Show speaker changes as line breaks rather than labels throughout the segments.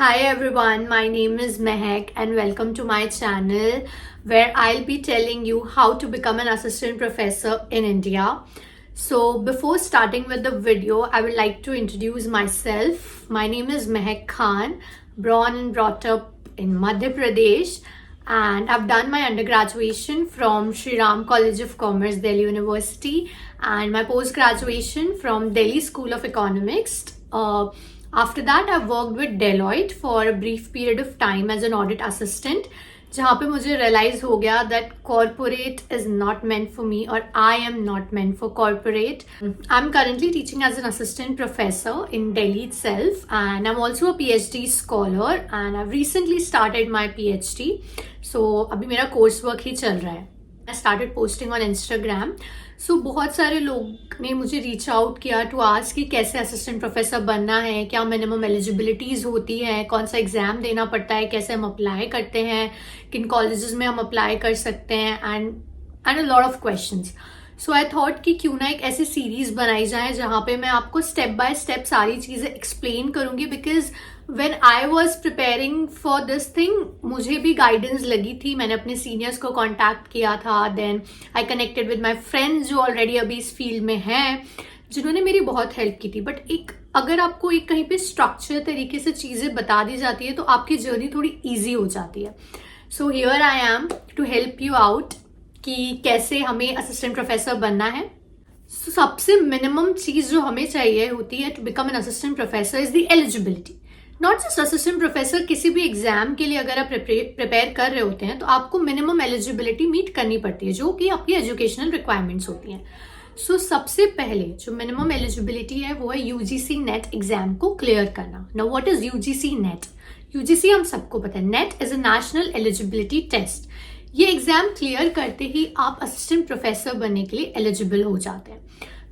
Hi everyone, my name is Mehak and welcome to my channel where I'll be telling you how to become an assistant professor in India. So before starting with the video, I would like to introduce myself. My name is Mehak Khan, born and brought up in Madhya Pradesh, and I've done my undergraduation from Sri Ram College of Commerce, Delhi University, and my post-graduation from Delhi School of Economics. After that, I worked with Deloitte for a brief period of time as an audit assistant, जहाँ पे मुझे realize हो गया that corporate is not meant for me or I am not meant for corporate. I'm currently teaching as an assistant professor in Delhi itself, and I'm also a PhD scholar and I've recently started my PhD. So अभी मेरा course work ही चल रहा है. I started posting on Instagram. So बहुत सारे लोग ने मुझे रीच आउट किया टू आस्क कि कैसे असिस्टेंट प्रोफेसर बनना है, क्या मिनिमम एलिजिबिलिटीज होती है, कौन सा एग्जाम देना पड़ता है, कैसे हम अप्लाई करते हैं, किन कॉलेजेस में हम अप्लाई कर सकते हैं and a lot of questions. So I thought कि क्यों ना एक ऐसी सीरीज बनाई जाए जहाँ पे मैं आपको स्टेप बाय स्टेप सारी चीजें एक्सप्लेन करूंगी, because when I was preparing for this thing मुझे भी गाइडेंस लगी थी. मैंने अपने सीनियर्स को कांटेक्ट किया था, then I connected with my friends जो ऑलरेडी अभी इस फील्ड में हैं, जिन्होंने मेरी बहुत हेल्प की थी. बट एक अगर आपको एक कहीं पे स्ट्रक्चर तरीके से चीजें बता दी जाती है तो आपकी जर्नी थोड़ी ईजी हो जाती है. So here I am to help you out कि कैसे हमें असिस्टेंट प्रोफेसर बनना है. So, सबसे मिनिमम चीज जो हमें चाहिए होती है to become an assistant professor is the eligibility. Not just assistant professor, किसी भी एग्जाम के लिए अगर आप प्रिपेयर कर रहे होते हैं तो आपको मिनिमम एलिजिबिलिटी मीट करनी पड़ती है, जो कि आपकी एजुकेशनल रिक्वायरमेंट्स होती हैं. सो सबसे पहले जो मिनिमम एलिजिबिलिटी है वो है यूजीसी नेट एग्जाम को क्लियर करना. Now what is UGC NET? UGC हम सबको पता है, NET is a national eligibility test. ये एग्जाम क्लियर करते ही आप असिस्टेंट प्रोफेसर बनने के लिए एलिजिबल हो जाते हैं.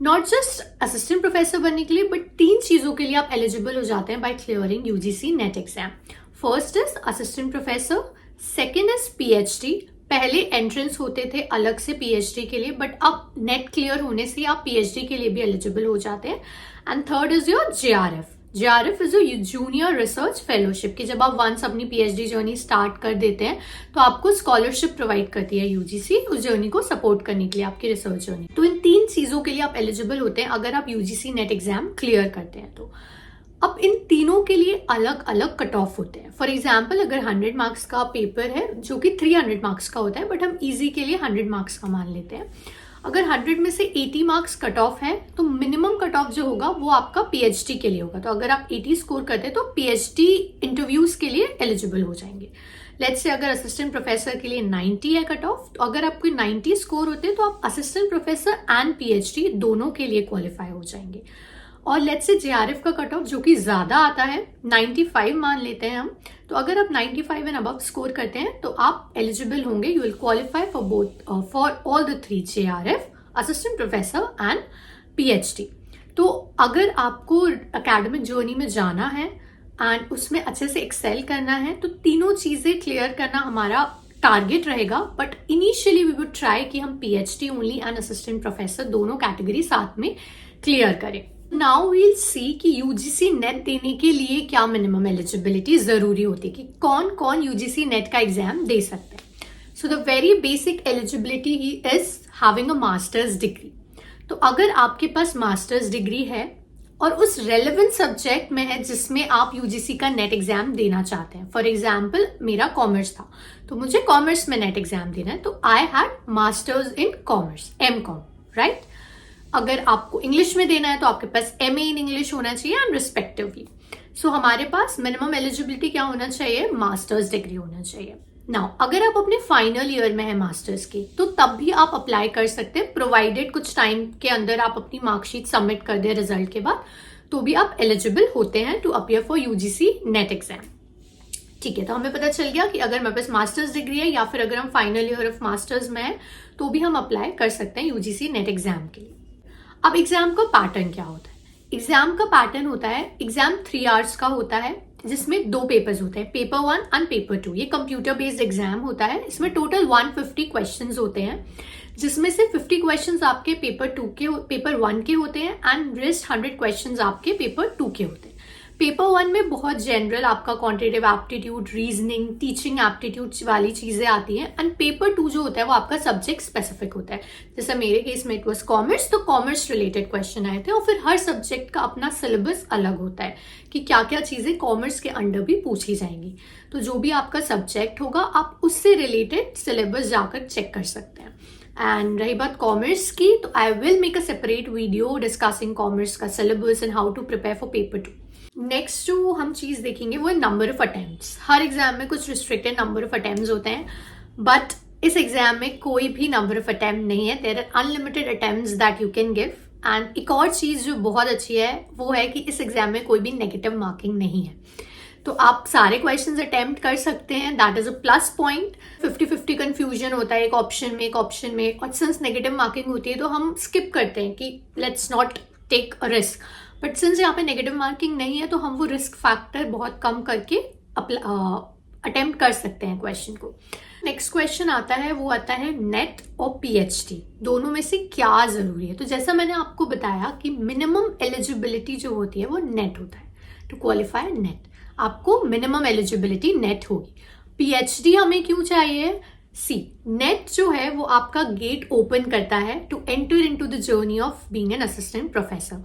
नॉट जस्ट असिस्टेंट प्रोफेसर बनने के लिए, बट 3 चीजों के लिए आप एलिजिबल हो जाते हैं by clearing UGC NET exam. First is assistant professor, second is PhD. पहले एंट्रेंस होते थे अलग से पीएचडी के लिए, बट अब नेट क्लियर होने से आप पीएचडी के लिए भी एलिजिबल हो जाते हैं. And third is your JRF. JRF is junior research fellowship, कि जब आप वंस अपनी पीएचडी जर्नी स्टार्ट कर देते हैं तो आपको स्कॉलरशिप प्रोवाइड करती है यूजीसी उस जर्नी को सपोर्ट करने के लिए, आपकी रिसर्च जर्नी. तो इन 3 चीजों के लिए आप एलिजिबल होते हैं अगर आप यूजीसी नेट एग्जाम क्लियर करते हैं. तो अब इन तीनों के लिए अलग अलग कट ऑफ होते हैं. फॉर एग्जाम्पल, अगर 100 मार्क्स का पेपर है जो कि 300 मार्क्स का होता है, बट हम इजी के लिए 100 मार्क्स का मान लेते हैं. अगर 100 में से 80 मार्क्स कट ऑफ है तो मिनिमम कट ऑफ जो होगा वो आपका पीएचडी के लिए होगा. तो अगर आप 80 स्कोर करते हैं तो पीएचडी इंटरव्यूज के लिए एलिजिबल हो जाएंगे. लेट्स से अगर असिस्टेंट प्रोफेसर के लिए 90 है कट ऑफ, तो अगर आपके 90 स्कोर होते हैं तो आप असिस्टेंट प्रोफेसर एंड पीएचडी दोनों के लिए क्वालिफाई हो जाएंगे. और लेट्स से जेआरएफ का कट ऑफ जो कि ज्यादा आता है, 95 मान लेते हैं हम, तो अगर आप 95 एंड अबव स्कोर करते हैं तो आप एलिजिबल होंगे, you will qualify for both for all the 3, JRF, assistant professor and PhD. तो अगर आपको एकेडमिक जर्नी में जाना है एंड उसमें अच्छे से एक्सेल करना है तो तीनों चीजें क्लियर करना हमारा टारगेट रहेगा. But initially we would try कि हम PhD only and assistant professor दोनों कैटेगरी साथ में क्लियर करें. नाउ वील सी कि यूजीसी नेट देने के लिए क्या मिनिमम एलिजिबिलिटी जरूरी होती है, कि कौन कौन यूजीसी नेट का एग्जाम दे सकते हैं. So the very basic eligibility is having a masters degree. तो अगर आपके पास मास्टर्स डिग्री है और उस रेलेवेंट सब्जेक्ट में है जिसमें आप यूजीसी का नेट एग्जाम देना चाहते हैं, फॉर एग्जाम्पल मेरा कॉमर्स था तो मुझे कॉमर्स में नेट एग्जाम देना है, तो I had masters in commerce, MCom, right. अगर आपको इंग्लिश में देना है तो आपके पास एमए इन इंग्लिश होना चाहिए एंड रिस्पेक्टिवली. सो हमारे पास मिनिमम एलिजिबिलिटी क्या होना चाहिए? मास्टर्स डिग्री होना चाहिए. नाउ अगर आप अपने फाइनल ईयर में है मास्टर्स की तो तब भी आप अप्लाई कर सकते हैं, प्रोवाइडेड कुछ टाइम के अंदर आप अपनी मार्कशीट सबमिट कर दें रिजल्ट के बाद, तो भी आप एलिजिबल होते हैं to appear for UGC NET exam. ठीक है, तो हमें पता चल गया कि अगर मेरे पास मास्टर्स डिग्री है या फिर अगर हम फाइनल ईयर ऑफ मास्टर्स में है तो भी हम अप्लाई कर सकते हैं यूजीसी नेट एग्जाम के लिए. अब एग्जाम का पैटर्न क्या होता है? एग्जाम का पैटर्न होता है, एग्जाम 3 आवर्स का होता है जिसमें 2 पेपर्स होते हैं, पेपर 1 एंड पेपर 2. ये कंप्यूटर बेस्ड एग्जाम होता है. इसमें टोटल 150 क्वेश्चंस होते हैं, जिसमें से 50 क्वेश्चंस आपके पेपर 1 के होते हैं एंड रेस्ट 100 क्वेश्चंस आपके पेपर 2 के होते हैं. पेपर 1 में बहुत जनरल आपका quantitative aptitude, reasoning, teaching aptitude वाली चीजें आती हैं, एंड पेपर 2 जो होता है वो आपका सब्जेक्ट स्पेसिफिक होता है। जैसे मेरे केस में इट वाज कॉमर्स, तो कॉमर्स रिलेटेड क्वेश्चन आए थे, और फिर हर सब्जेक्ट का अपना सिलेबस अलग होता है कि क्या क्या चीजें कॉमर्स के अंडर भी पूछी जाएंगी। तो जो भी आपका सब्जेक्ट होगा आप उससे रिलेटेड सिलेबस जाकर चेक कर सकते हैं। एंड रही बात कॉमर्स की, तो I will make a separate video discussing commerce का syllabus and how to prepare for paper 2। Next जो हम चीज देखेंगे वो है नंबर ऑफ अटेम्प्ट्स। हर एग्जाम में कुछ रिस्ट्रिक्टेड नंबर ऑफ अटेम्प्ट्स होते हैं, बट इस एग्जाम में कोई भी नंबर ऑफ अटेम्प्ट नहीं है। There are unlimited attempts that you can give. And एक और चीज जो बहुत अच्छी है वो है कि इस एग्जाम में कोई भी नेगेटिव मार्किंग नहीं है, तो आप सारे क्वेश्चंस अटेम्प्ट कर सकते हैं। That is a plus point. 50-50 confusion होता है एक ऑप्शन में, और सिंस नेगेटिव मार्किंग होती है तो हम स्किप करते हैं कि let's not take a risk. But since यहाँ पे नेगेटिव मार्किंग नहीं है तो हम वो रिस्क फैक्टर बहुत कम करके अटेम्प्ट कर सकते हैं क्वेश्चन को। नेक्स्ट क्वेश्चन आता है वो आता है नेट और पीएचडी दोनों में से क्या जरूरी है। तो जैसा मैंने आपको बताया कि मिनिमम एलिजिबिलिटी जो होती है वो नेट होता है। टू क्वालिफाई नेट आपको मिनिमम एलिजिबिलिटी नेट होगी। पीएचडी हमें क्यों चाहिए? नेट जो है वो आपका गेट ओपन करता है to enter into the journey of being an assistant professor,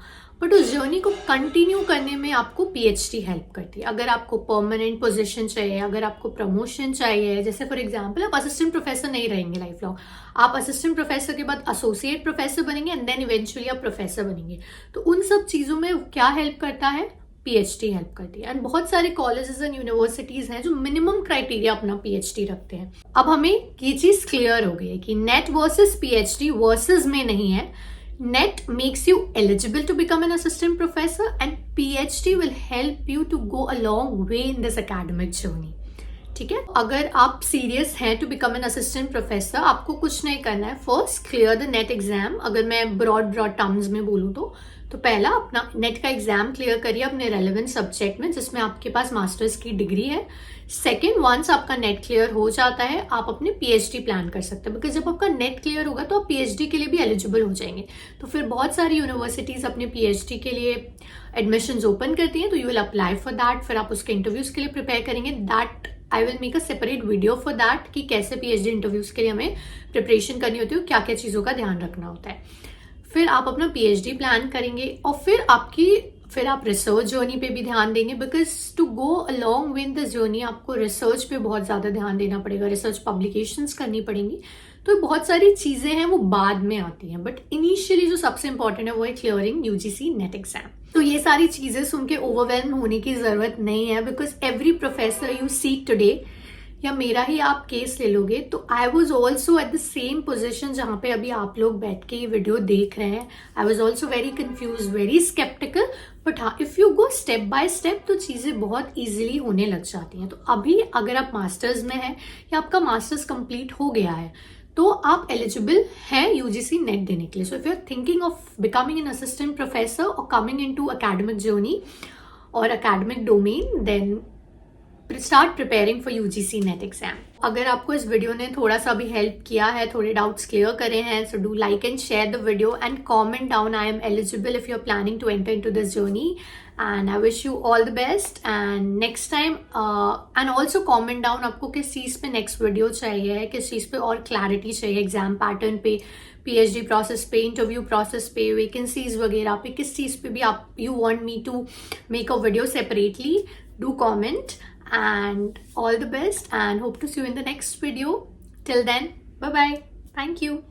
but उस जर्नी को कंटिन्यू करने में आपको पीएचडी हेल्प करती है। अगर आपको परमानेंट पोजीशन चाहिए, अगर आपको प्रमोशन चाहिए, जैसे फॉर एग्जांपल आप असिस्टेंट प्रोफेसर नहीं रहेंगे लाइफ लॉन्ग, आप असिस्टेंट प्रोफेसर के बाद एसोसिएट प्रोफेसर बनेंगे एंड देन इवेंचुअली आप प्रोफेसर बनेंगे, तो उन सब चीजों में क्या हेल्प करता है? पीएचडी हेल्प करती है। एंड बहुत सारे कॉलेजेस एंड यूनिवर्सिटीज हैं जो मिनिमम क्राइटेरिया अपना पीएचडी रखते हैं। अब हमें ये चीज क्लियर हो गई है कि नेट वर्सेस पीएचडी वर्सेस में नहीं है। NET makes you eligible to become an assistant professor and PhD will help you to go a long way in this academic journey. ठीक है, अगर आप सीरियस हैं to become an assistant professor, आपको कुछ नहीं करना है। First clear the NET exam. अगर मैं ब्रॉड टर्म्स में बोलूँ तो पहला अपना नेट का एग्जाम क्लियर करिए अपने रेलेवेंट सब्जेक्ट में जिसमें आपके पास मास्टर्स की डिग्री है। सेकेंड, वंस आपका नेट क्लियर हो जाता है आप अपने पीएचडी प्लान कर सकते हैं, बिकॉज जब आपका नेट क्लियर होगा तो आप पीएचडी के लिए भी एलिजिबल हो जाएंगे। तो फिर बहुत सारी यूनिवर्सिटीज अपने पीएचडी के लिए एडमिशंस ओपन करती हैं, तो you will apply for that. फिर आप उसके इंटरव्यूज के लिए प्रिपेयर करेंगे। That I will make a separate video for that कि कैसे पीएचडी इंटरव्यूज के लिए हमें प्रिपरेशन करनी होती है, क्या क्या चीजों का ध्यान रखना होता है। फिर आप अपना पीएचडी प्लान करेंगे और फिर आप रिसर्च जर्नी पे भी ध्यान देंगे, because to go a long way in this journey आपको रिसर्च पे बहुत ज्यादा ध्यान देना पड़ेगा, रिसर्च पब्लिकेशंस करनी पड़ेंगी। तो बहुत सारी चीजें हैं वो बाद में आती हैं, बट इनिशियली जो सबसे इंपॉर्टेंट है वो है क्लियरिंग यूजीसी नेट एग्जाम। तो ये सारी चीजें सुन के ओवरवेल्म होने की जरूरत नहीं है, because every professor you see today, या मेरा ही आप केस ले लोगे तो I was also at the same position जहां पे अभी आप लोग बैठ के ये वीडियो देख रहे हैं। I was also very confuse, very skeptical, but हाँ, if you go step by step तो चीजें बहुत इजीली होने लग जाती हैं। तो अभी अगर आप मास्टर्स में हैं या आपका मास्टर्स कंप्लीट हो गया है तो आप एलिजिबल हैं यूजीसी नेट देने के लिए। So if you are thinking of becoming an assistant professor और कमिंग इनटू एकेडमिक जर्नी और academic domain, then start preparing for UGC NET exam. अगर आपको इस वीडियो ने थोड़ा सा भी हेल्प किया है, थोड़े डाउट्स क्लियर करे हैं, so do like and share the video and comment down I am eligible if you are planning to enter into this journey, and I wish you all the best and next time. And also comment down आपको किस चीज पे next video चाहिए, किस चीज पे और clarity चाहिए, एग्जाम पैटर्न पे, पीएचडी प्रोसेस पे, इंटरव्यू प्रोसेस पे, वैकेंसीज वगैरह पे, किस चीज पे भी आप you want me to make a video separately, do comment. And all the best and hope to see you in the next video. Till then, bye bye. Thank you.